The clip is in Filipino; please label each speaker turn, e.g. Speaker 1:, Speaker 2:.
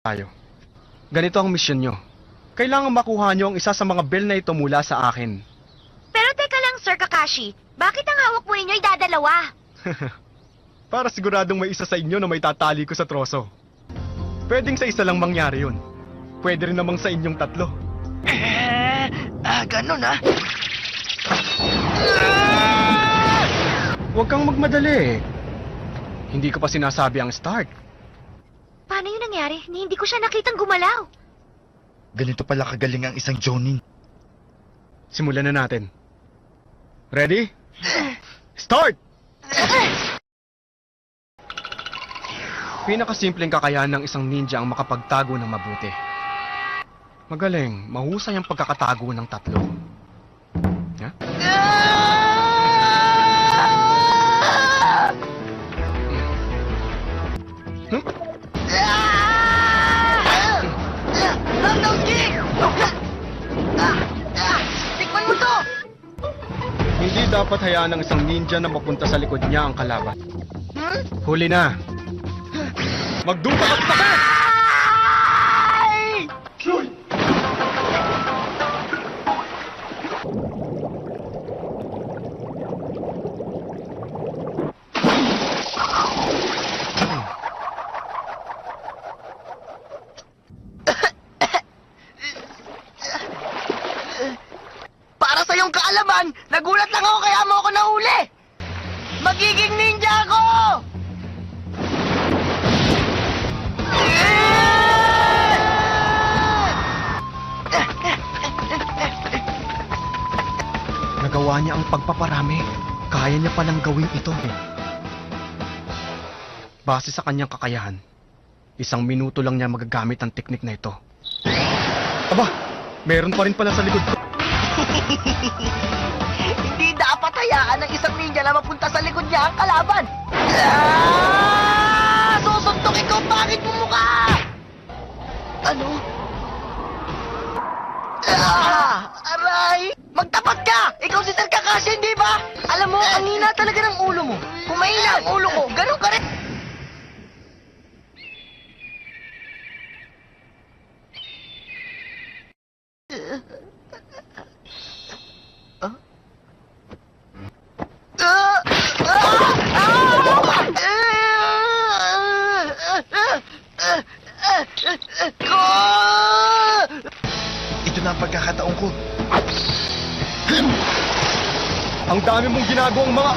Speaker 1: tayo. Ganito ang misyon nyo. Kailangan makuha nyo ang isa sa mga bell na ito mula sa akin.
Speaker 2: Pero teka lang, Sir Kakashi. Bakit ang hawak mo inyo ay dadalawa?
Speaker 1: Para siguradong may isa sa inyo na may tatali ko sa troso. Pwedeng sa isa lang mangyari yun. Pwede rin namang sa inyong tatlo.
Speaker 3: Ganun ah.
Speaker 1: Huwag kang magmadali. Hindi ko pa sinasabi ang start.
Speaker 2: Paano yun nangyari? Hindi ko siya nakitang gumalaw.
Speaker 3: Ganito pala kagaling ang isang Jonin.
Speaker 1: Simulan na natin. Ready? Start! Pinakasimpleng kakayahan ng isang ninja ang makapagtago ng mabuti. Magaling, mahusay ang pagkakatago ng tatlo. Ha? Hmm?
Speaker 3: Knockdown kick! Tikman mo to!
Speaker 1: Hindi dapat hayaan ng isang ninja na mapunta sa likod niya ang kalaban. Huli na. Magduka at sakit!
Speaker 3: Para sa iyong kaalaman, nagulat lang ako kaya mo ako nahuli! Magiging ninja ako!
Speaker 1: Nagawa niya ang pagpaparami. Kaya niya palang gawin ito. Base sa kanyang kakayahan, 1 minuto lang niya magagamit ang teknik na ito. Aba, meron pa rin pala sa likod ko.
Speaker 3: Hindi dapat hayaan ng isang ninja na mapunta sa likod niya ang kalaban! Susuntok ikaw, bakit mo mukha? Ano? Aray! Magtapat ka! Ikaw si Sir Kakashi, hindi ba? Alam mo, ang hina talaga ng ulo mo. Kung mahina ang ulo ko, ganun ka rin. Ito na ang pagkakataon ko.
Speaker 1: Ang dami mong ginagawang mga...